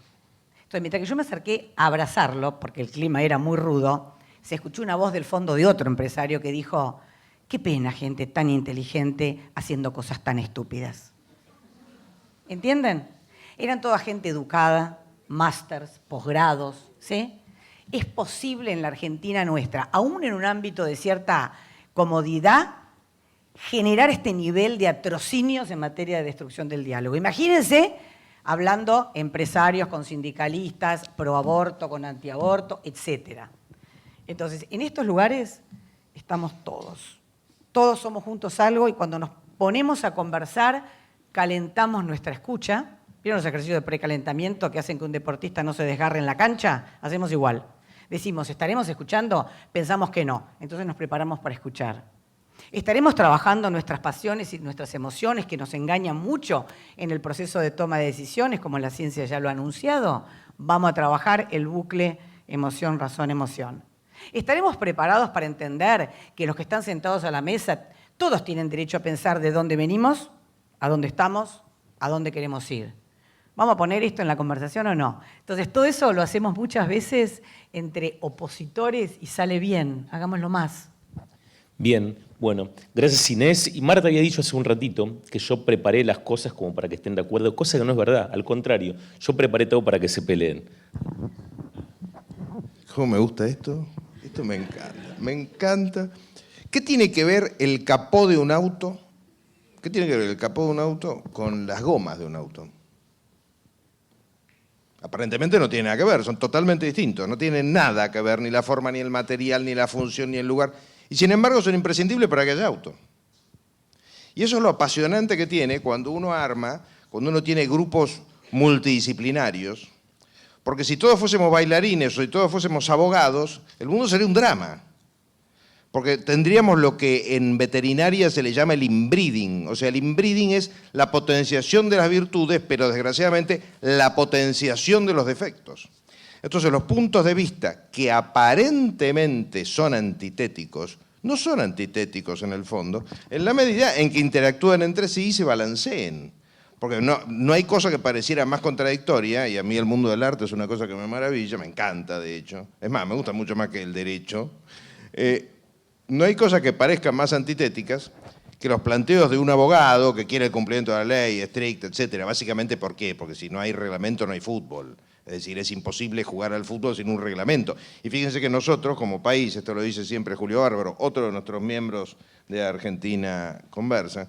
Entonces, mientras que yo me acerqué a abrazarlo, porque el clima era muy rudo, se escuchó una voz del fondo de otro empresario que dijo, qué pena gente tan inteligente haciendo cosas tan estúpidas. ¿Entienden? Eran toda gente educada, másters, posgrados, ¿sí? Es posible en la Argentina nuestra, aún en un ámbito de cierta comodidad, generar este nivel de atrocinios en materia de destrucción del diálogo. Imagínense hablando empresarios con sindicalistas, pro aborto, con antiaborto, etc. Entonces, en estos lugares estamos todos. Todos somos juntos algo y cuando nos ponemos a conversar, calentamos nuestra escucha. ¿Vieron los ejercicios de precalentamiento que hacen que un deportista no se desgarre en la cancha? Hacemos igual. Decimos, ¿estaremos escuchando? Pensamos que no. Entonces nos preparamos para escuchar. ¿Estaremos trabajando nuestras pasiones y nuestras emociones que nos engañan mucho en el proceso de toma de decisiones, como la ciencia ya lo ha anunciado? Vamos a trabajar el bucle emoción, razón, emoción. ¿Estaremos preparados para entender que los que están sentados a la mesa, todos tienen derecho a pensar de dónde venimos, a dónde estamos, a dónde queremos ir? ¿Vamos a poner esto en la conversación o no? Entonces, todo eso lo hacemos muchas veces entre opositores y sale bien. Hagámoslo más. Bien, bueno, gracias Inés. Y Marta había dicho hace un ratito que yo preparé las cosas como para que estén de acuerdo, cosa que no es verdad, al contrario, yo preparé todo para que se peleen. ¿Cómo me gusta esto? Esto me encanta, me encanta. ¿Qué tiene que ver el capó de un auto? ¿Qué tiene que ver el capó de un auto con las gomas de un auto? Aparentemente no tiene nada que ver, son totalmente distintos, no tienen nada que ver, ni la forma, ni el material, ni la función, ni el lugar. Y sin embargo son imprescindibles para que haya auto. Y eso es lo apasionante que tiene cuando uno arma, cuando uno tiene grupos multidisciplinarios, porque si todos fuésemos bailarines o si todos fuésemos abogados, el mundo sería un drama. Porque tendríamos lo que en veterinaria se le llama el inbreeding. O sea, el inbreeding es la potenciación de las virtudes, pero desgraciadamente la potenciación de los defectos. Entonces, los puntos de vista que aparentemente son antitéticos, no son antitéticos en el fondo, en la medida en que interactúan entre sí y se balanceen. Porque no hay cosa que pareciera más contradictoria, y a mí el mundo del arte es una cosa que me maravilla, me encanta de hecho, es más, me gusta mucho más que el derecho. No hay cosas que parezcan más antitéticas que los planteos de un abogado que quiere el cumplimiento de la ley, estricta, etcétera. Básicamente, ¿por qué? Porque si no hay reglamento no hay fútbol. Es decir, es imposible jugar al fútbol sin un reglamento. Y fíjense que nosotros, como país, esto lo dice siempre Julio Bárbaro, otro de nuestros miembros de Argentina Conversa,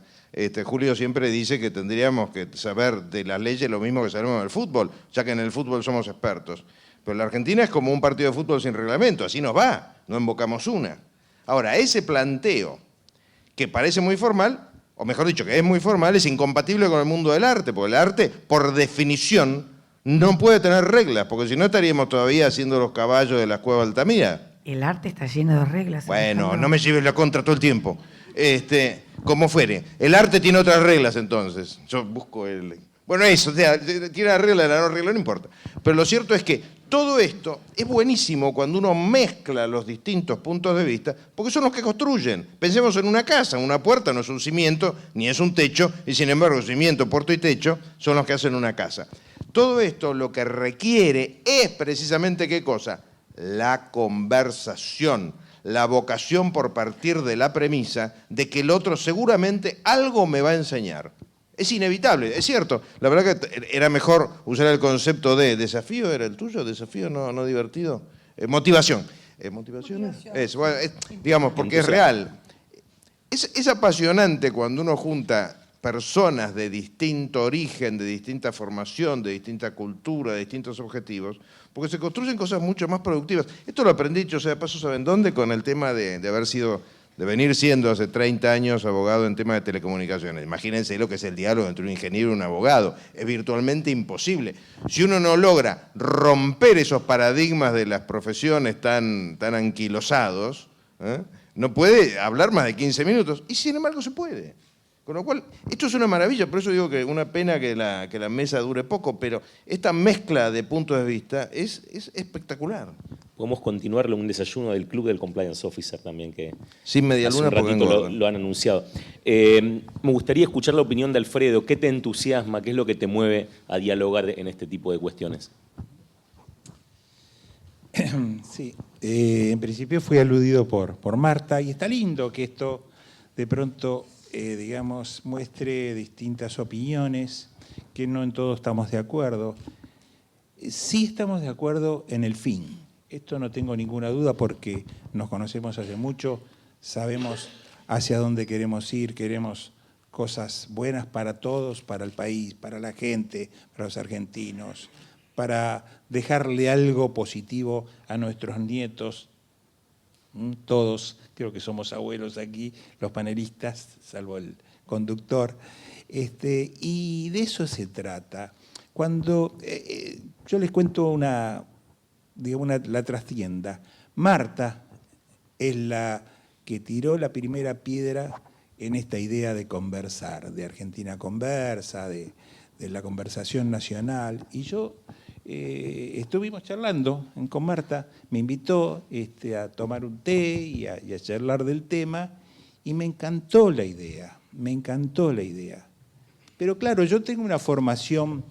Julio siempre dice que tendríamos que saber de las leyes lo mismo que sabemos del fútbol, ya que en el fútbol somos expertos. Pero la Argentina es como un partido de fútbol sin reglamento, así nos va, no invocamos una. Ahora, ese planteo, que parece muy formal, o mejor dicho, que es muy formal, es incompatible con el mundo del arte, porque el arte, por definición, no puede tener reglas, porque si no estaríamos todavía haciendo los caballos de la Cueva Altamira. El arte está lleno de reglas. Bueno, Alejandro. no me lleves la contra todo el tiempo. Como fuere. El arte tiene otras reglas entonces. Yo busco el... Bueno, eso, tiene la regla, la no regla, no importa. Pero lo cierto es que todo esto es buenísimo cuando uno mezcla los distintos puntos de vista, porque son los que construyen. Pensemos en una casa, una puerta no es un cimiento, ni es un techo, y sin embargo cimiento, puerta y techo son los que hacen una casa. Todo esto lo que requiere es precisamente ¿qué cosa? La conversación, la vocación por partir de la premisa de que el otro seguramente algo me va a enseñar. Es inevitable, es cierto. La verdad que era mejor usar el concepto de desafío, ¿era el tuyo? ¿Desafío no divertido? Motivación. ¿Motivación? Digamos, porque es real. Es apasionante cuando uno junta personas de distinto origen, de distinta formación, de distinta cultura, de distintos objetivos, porque se construyen cosas mucho más productivas. Esto lo aprendí, yo sea de paso, ¿saben dónde? Con el tema de venir siendo hace 30 años abogado en temas de telecomunicaciones. Imagínense lo que es el diálogo entre un ingeniero y un abogado. Es virtualmente imposible. Si uno no logra romper esos paradigmas de las profesiones tan anquilosados, no puede hablar más de 15 minutos. Y sin embargo se puede. Con lo cual, esto es una maravilla, por eso digo que una pena que la mesa dure poco, pero esta mezcla de puntos de vista es espectacular. Podemos continuarlo en un desayuno del Club del Compliance Officer también, que sin medialuna hace un ratito lo han anunciado. Me gustaría escuchar la opinión de Alfredo. ¿Qué te entusiasma? ¿Qué es lo que te mueve a dialogar en este tipo de cuestiones? Sí, en principio fui aludido por Marta, y está lindo que esto de pronto... digamos, muestre distintas opiniones, que no en todo estamos de acuerdo. Sí estamos de acuerdo en el fin. Esto no tengo ninguna duda porque nos conocemos hace mucho, sabemos hacia dónde queremos ir, queremos cosas buenas para todos, para el país, para la gente, para los argentinos, para dejarle algo positivo a nuestros nietos. Todos, creo que somos abuelos aquí, los panelistas, salvo el conductor, y de eso se trata. Cuando yo les cuento la trastienda, Marta es la que tiró la primera piedra en esta idea de conversar, de Argentina Conversa, de la conversación nacional, y yo... estuvimos charlando con Marta, me invitó a tomar un té y a charlar del tema, y me encantó la idea. Pero claro, yo tengo una formación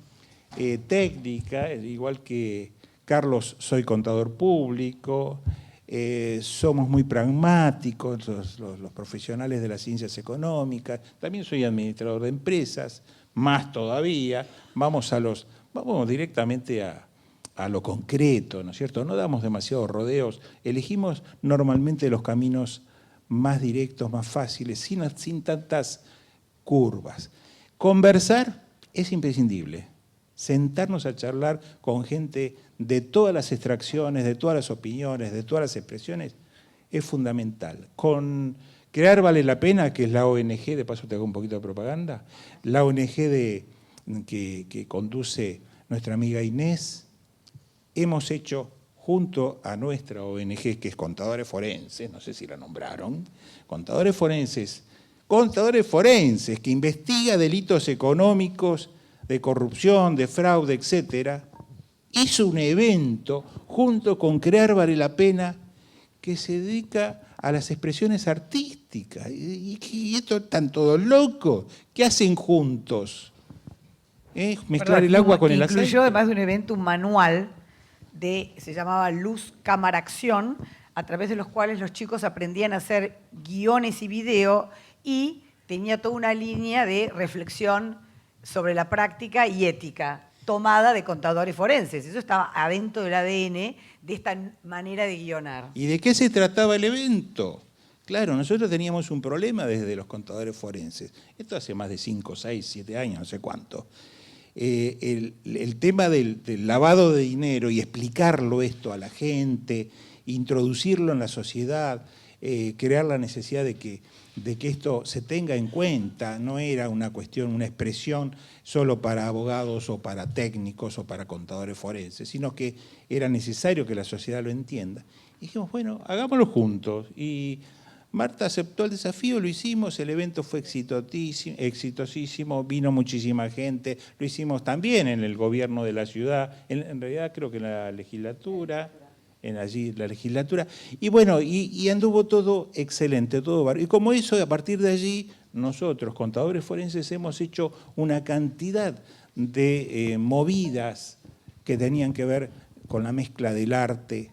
técnica, igual que Carlos, soy contador público, somos muy pragmáticos los profesionales de las ciencias económicas, también soy administrador de empresas, más todavía, vamos directamente a lo concreto, ¿no es cierto? No damos demasiados rodeos, elegimos normalmente los caminos más directos, más fáciles, sin tantas curvas. Conversar es imprescindible. Sentarnos a charlar con gente de todas las extracciones, de todas las opiniones, de todas las expresiones, es fundamental. Con Crear Vale la Pena, que es la ONG, de paso te hago un poquito de propaganda, la ONG que conduce nuestra amiga Inés, hemos hecho junto a nuestra ONG, que es Contadores Forenses, no sé si la nombraron, Contadores Forenses, que investiga delitos económicos, de corrupción, de fraude, etcétera, hizo un evento junto con Crear Vale la Pena que se dedica a las expresiones artísticas. Y esto están todos locos. ¿Qué hacen juntos? Mezclar el agua con el aceite. Incluyó, además de un evento, un manual se llamaba Luz, Cámara, Acción, a través de los cuales los chicos aprendían a hacer guiones y video y tenía toda una línea de reflexión sobre la práctica y ética, tomada de contadores forenses. Eso estaba adentro del ADN de esta manera de guionar. ¿Y de qué se trataba el evento? Claro, nosotros teníamos un problema desde los contadores forenses. Esto hace más de 5, 6, 7 años, no sé cuánto. El tema del lavado de dinero y explicarlo esto a la gente, introducirlo en la sociedad, crear la necesidad de que esto se tenga en cuenta, no era una cuestión, una expresión solo para abogados o para técnicos o para contadores forenses, sino que era necesario que la sociedad lo entienda. Y dijimos, bueno, hagámoslo juntos. Y Marta aceptó el desafío, lo hicimos, el evento fue exitosísimo, vino muchísima gente, lo hicimos también en el gobierno de la ciudad, en realidad creo que en la legislatura, y bueno, y anduvo todo excelente, todo bárbaro. Y como eso, a partir de allí, nosotros, contadores forenses, hemos hecho una cantidad de movidas que tenían que ver con la mezcla del arte,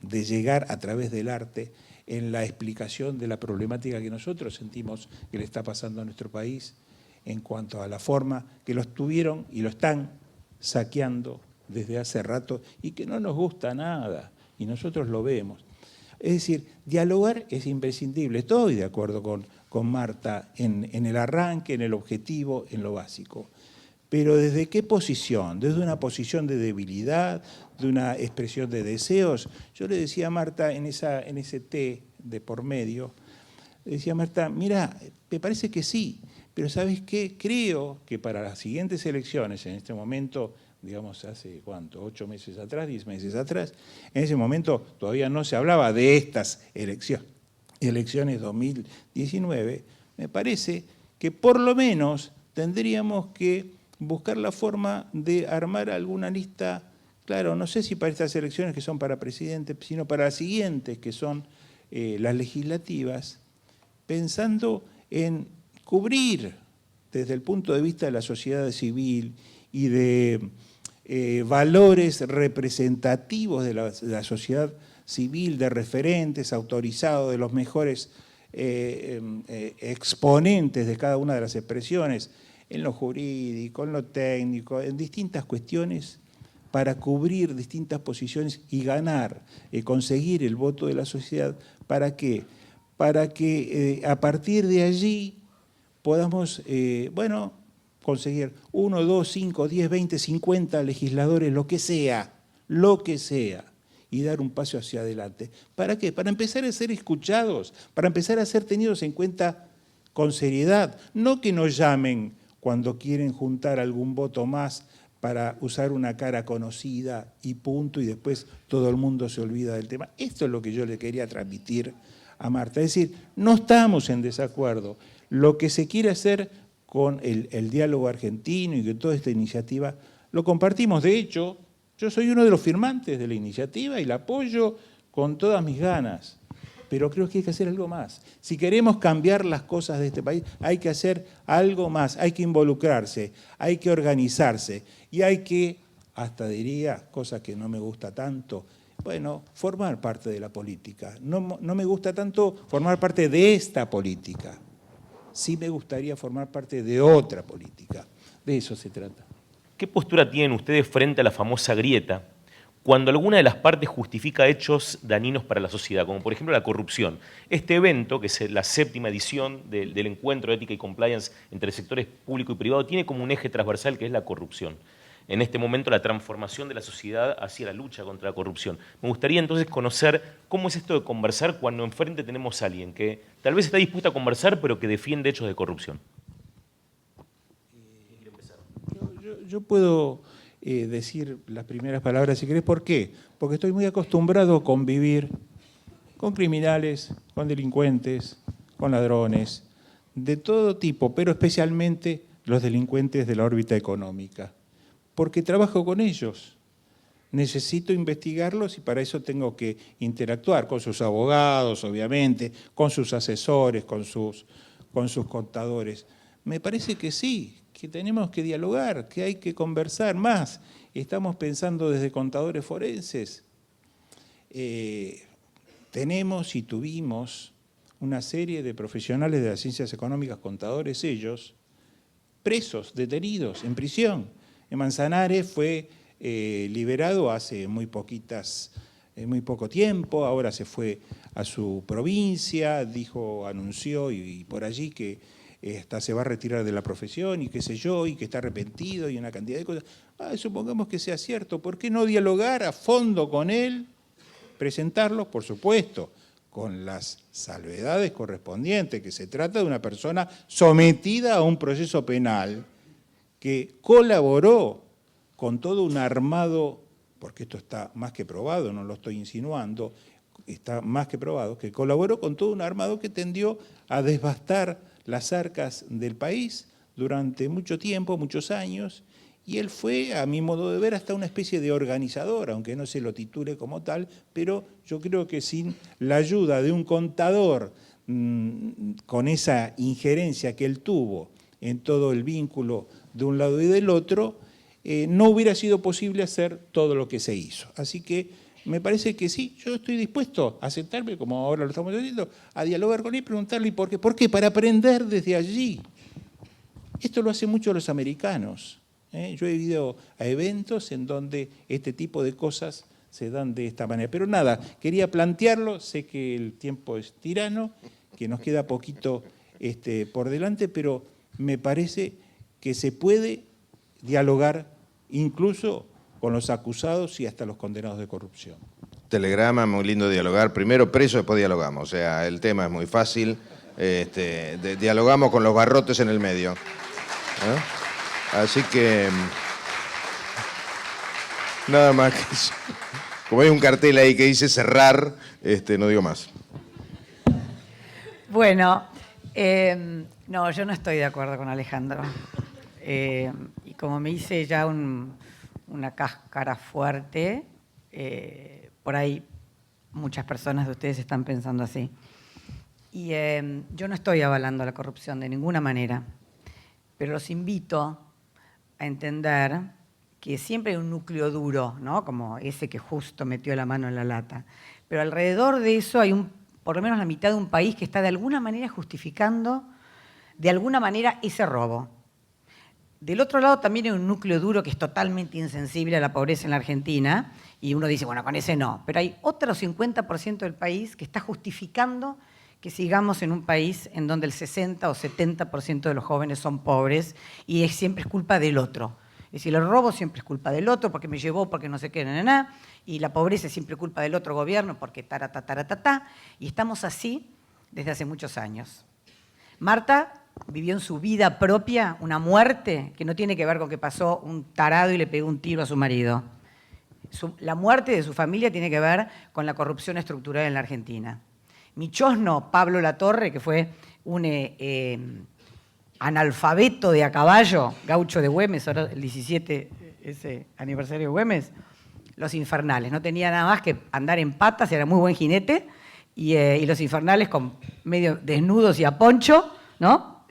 de llegar a través del arte en la explicación de la problemática que nosotros sentimos que le está pasando a nuestro país en cuanto a la forma que lo estuvieron y lo están saqueando desde hace rato y que no nos gusta nada, y nosotros lo vemos. Es decir, dialogar es imprescindible. Estoy de acuerdo con Marta en el arranque, en el objetivo, en lo básico. Pero ¿desde qué posición? ¿Desde una posición de debilidad, de una expresión de deseos? Yo le decía a Marta en ese té de por medio, le decía a Marta, mira, me parece que sí, pero ¿sabes qué? Creo que para las siguientes elecciones, en este momento, digamos, hace ¿cuánto? 8 meses atrás, 10 meses atrás, en ese momento todavía no se hablaba de estas elecciones 2019, me parece que por lo menos tendríamos que buscar la forma de armar alguna lista, claro, no sé si para estas elecciones que son para presidente, sino para las siguientes, que son las legislativas, pensando en cubrir desde el punto de vista de la sociedad civil y de valores representativos de la sociedad civil, de referentes autorizados, de los mejores exponentes de cada una de las expresiones, en lo jurídico, en lo técnico, en distintas cuestiones, para cubrir distintas posiciones y ganar, conseguir el voto de la sociedad. ¿Para qué? Para que a partir de allí podamos, conseguir 1, 2, 5, 10, 20, 50 legisladores, lo que sea, y dar un paso hacia adelante. ¿Para qué? Para empezar a ser escuchados, para empezar a ser tenidos en cuenta con seriedad, no que nos llamen cuando quieren juntar algún voto más para usar una cara conocida y punto, y después todo el mundo se olvida del tema. Esto es lo que yo le quería transmitir a Marta. Es decir, no estamos en desacuerdo. Lo que se quiere hacer con el diálogo argentino y con toda esta iniciativa, lo compartimos. De hecho, yo soy uno de los firmantes de la iniciativa y la apoyo con todas mis ganas. Pero creo que hay que hacer algo más. Si queremos cambiar las cosas de este país, hay que hacer algo más, hay que involucrarse, hay que organizarse y hay que, hasta diría, cosa que no me gusta tanto, formar parte de la política. No me gusta tanto formar parte de esta política. Sí me gustaría formar parte de otra política. De eso se trata. ¿Qué postura tienen ustedes frente a la famosa grieta cuando alguna de las partes justifica hechos dañinos para la sociedad, como por ejemplo la corrupción? Este evento, que es la 7ª edición del Encuentro de Ética y Compliance entre sectores público y privado, tiene como un eje transversal que es la corrupción. En este momento, la transformación de la sociedad hacia la lucha contra la corrupción. Me gustaría entonces conocer cómo es esto de conversar cuando enfrente tenemos a alguien que tal vez está dispuesto a conversar, pero que defiende hechos de corrupción. Yo puedo decir las primeras palabras, si querés. ¿Por qué? Porque estoy muy acostumbrado a convivir con criminales, con delincuentes, con ladrones, de todo tipo, pero especialmente los delincuentes de la órbita económica. Porque trabajo con ellos. Necesito investigarlos y para eso tengo que interactuar con sus abogados, obviamente, con sus asesores, con sus contadores. Me parece que sí, que tenemos que dialogar, que hay que conversar más. Estamos pensando desde contadores forenses. Tenemos y tuvimos una serie de profesionales de las ciencias económicas, contadores ellos, presos, detenidos, en prisión. En Manzanares fue liberado hace muy poco tiempo, ahora se fue a su provincia, anunció y por allí que hasta se va a retirar de la profesión y qué sé yo, y que está arrepentido y una cantidad de cosas. Supongamos que sea cierto, ¿por qué no dialogar a fondo con él? Presentarlo, por supuesto, con las salvedades correspondientes, que se trata de una persona sometida a un proceso penal que colaboró con todo un armado, porque esto está más que probado, no lo estoy insinuando, está más que probado, que colaboró con todo un armado que tendió a devastar las arcas del país durante mucho tiempo, muchos años, y él fue, a mi modo de ver, hasta una especie de organizador, aunque no se lo titule como tal, pero yo creo que sin la ayuda de un contador, con esa injerencia que él tuvo en todo el vínculo de un lado y del otro, no hubiera sido posible hacer todo lo que se hizo. Así que me parece que sí, yo estoy dispuesto a sentarme, como ahora lo estamos haciendo, a dialogar con él y preguntarle por qué. ¿Por qué? Para aprender desde allí. Esto lo hacen mucho los americanos. Yo he ido a eventos en donde este tipo de cosas se dan de esta manera. Pero nada, quería plantearlo, sé que el tiempo es tirano, que nos queda poquito por delante, pero me parece que se puede dialogar incluso con los acusados y hasta los condenados de corrupción. Telegrama, muy lindo dialogar. Primero preso, después dialogamos. O sea, el tema es muy fácil. Dialogamos con los barrotes en el medio. Así que nada más que eso. Como hay un cartel ahí que dice cerrar, no digo más. Bueno, no, yo no estoy de acuerdo con Alejandro. Y como me hice ya una cáscara fuerte, por ahí muchas personas de ustedes están pensando así. Y yo no estoy avalando la corrupción de ninguna manera, pero los invito a entender que siempre hay un núcleo duro, ¿no? Como ese que justo metió la mano en la lata. Pero alrededor de eso hay por lo menos la mitad de un país que está de alguna manera justificando de alguna manera ese robo. Del otro lado también hay un núcleo duro que es totalmente insensible a la pobreza en la Argentina y uno dice, bueno, con ese no. Pero hay otro 50% del país que está justificando que sigamos en un país en donde el 60 o 70% de los jóvenes son pobres y siempre es culpa del otro. Es decir, el robo siempre es culpa del otro porque me llevó, porque no sé qué, y la pobreza es siempre culpa del otro gobierno porque taratataratata, y estamos así desde hace muchos años. Marta vivió en su vida propia una muerte que no tiene que ver con que pasó un tarado y le pegó un tiro a su marido. La muerte de su familia tiene que ver con la corrupción estructural en la Argentina. Mi chosno, Pablo Latorre, que fue un analfabeto de a caballo, gaucho de Güemes, ahora el 17, ese aniversario de Güemes, los infernales. No tenía nada más que andar en patas, era muy buen jinete, y los infernales con medio desnudos y a poncho, ¿no?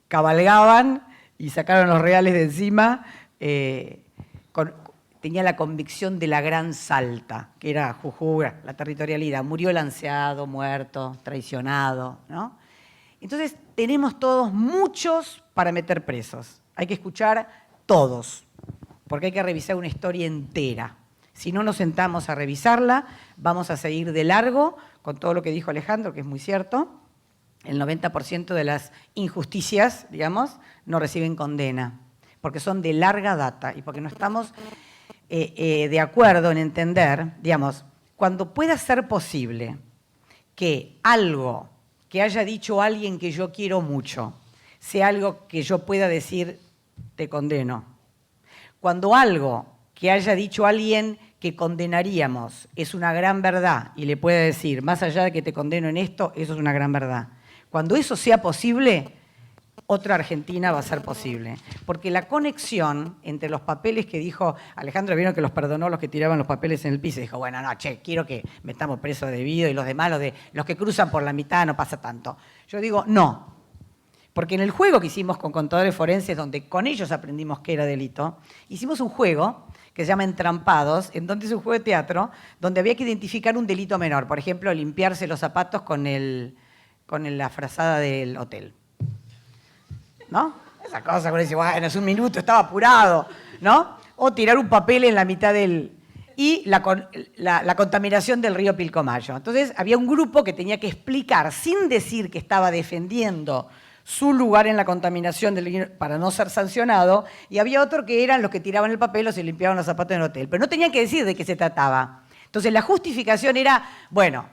Cabalgaban y sacaron los reales de encima. Tenía la convicción de la gran Salta, que era Jujuy, la territorialidad. Murió lanceado, muerto, traicionado, ¿no? Entonces, tenemos todos muchos para meter presos. Hay que escuchar todos, porque hay que revisar una historia entera. Si no nos sentamos a revisarla, vamos a seguir de largo con todo lo que dijo Alejandro, que es muy cierto. El 90% de las injusticias, digamos, no reciben condena, porque son de larga data y porque no estamos de acuerdo en entender, digamos, cuando pueda ser posible que algo que haya dicho alguien que yo quiero mucho sea algo que yo pueda decir, te condeno. Cuando algo que haya dicho alguien que condenaríamos es una gran verdad y le pueda decir, más allá de que te condeno en esto, eso es una gran verdad. Cuando eso sea posible, otra Argentina va a ser posible. Porque la conexión entre los papeles que dijo Alejandro, vieron que los perdonó los que tiraban los papeles en el piso, y dijo, bueno, no, quiero que metamos preso debido y los demás, los que cruzan por la mitad, no pasa tanto. Yo digo, no. Porque en el juego que hicimos con contadores forenses, donde con ellos aprendimos que era delito, hicimos un juego que se llama Entrampados, en donde es un juego de teatro, donde había que identificar un delito menor. Por ejemplo, limpiarse los zapatos con el con la frazada del hotel. ¿No? Esa cosa que uno dice, bueno, es un minuto, estaba apurado, ¿no? O tirar un papel en la mitad del... Y la contaminación del río Pilcomayo. Entonces había un grupo que tenía que explicar, sin decir que estaba defendiendo su lugar en la contaminación para no ser sancionado, y había otro que eran los que tiraban el papel o se limpiaban los zapatos en el hotel. Pero no tenían que decir de qué se trataba. Entonces la justificación era, bueno,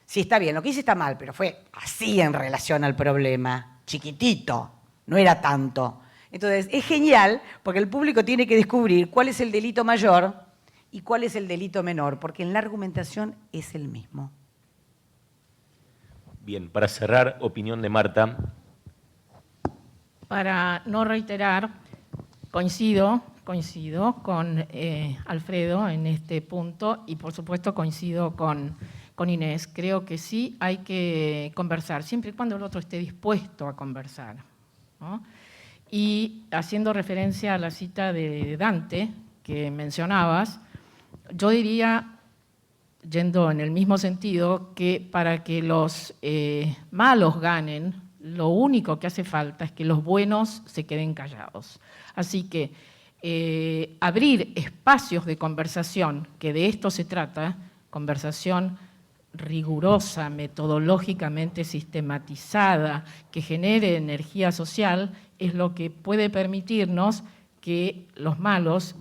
sí está bien, lo que hice está mal, pero fue así en relación al problema, chiquitito, no era tanto. Entonces es genial porque el público tiene que descubrir cuál es el delito mayor y cuál es el delito menor, porque en la argumentación es el mismo. Bien, para cerrar, opinión de Marta. Para no reiterar, coincido con Alfredo en este punto y por supuesto coincido con Inés. Creo que sí hay que conversar, siempre y cuando el otro esté dispuesto a conversar, ¿no? Y haciendo referencia a la cita de Dante que mencionabas, yo diría, yendo en el mismo sentido, que para que los malos ganen, lo único que hace falta es que los buenos se queden callados. Así que abrir espacios de conversación, que de esto se trata, conversación rigurosa, metodológicamente sistematizada, que genere energía social, es lo que puede permitirnos que los malos,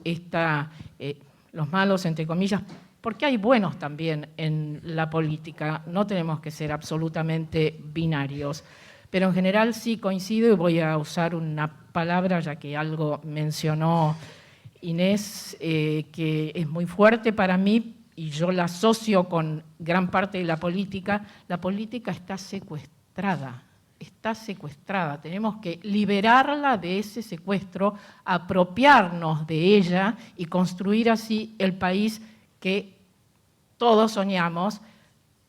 entre comillas, porque hay buenos también en la política, no tenemos que ser absolutamente binarios, pero en general sí coincido y voy a usar una palabra, ya que algo mencionó Inés, que es muy fuerte para mí y yo la asocio con gran parte de la política está secuestrada. Está secuestrada, tenemos que liberarla de ese secuestro, apropiarnos de ella y construir así el país que todos soñamos,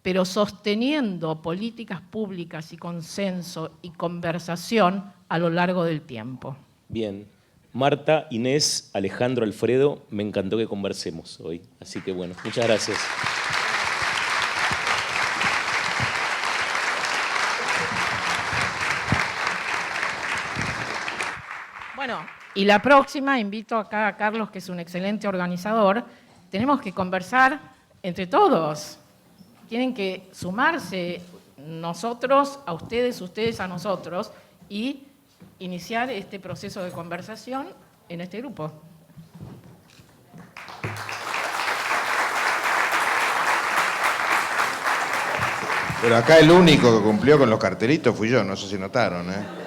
pero sosteniendo políticas públicas y consenso y conversación a lo largo del tiempo. Bien. Marta, Inés, Alejandro, Alfredo, me encantó que conversemos hoy. Así que bueno, muchas gracias. Bueno, y la próxima, invito acá a Carlos, que es un excelente organizador, tenemos que conversar entre todos. Tienen que sumarse nosotros a ustedes, ustedes a nosotros, y iniciar este proceso de conversación en este grupo. Pero acá el único que cumplió con los cartelitos fui yo, no sé si notaron, ¿eh?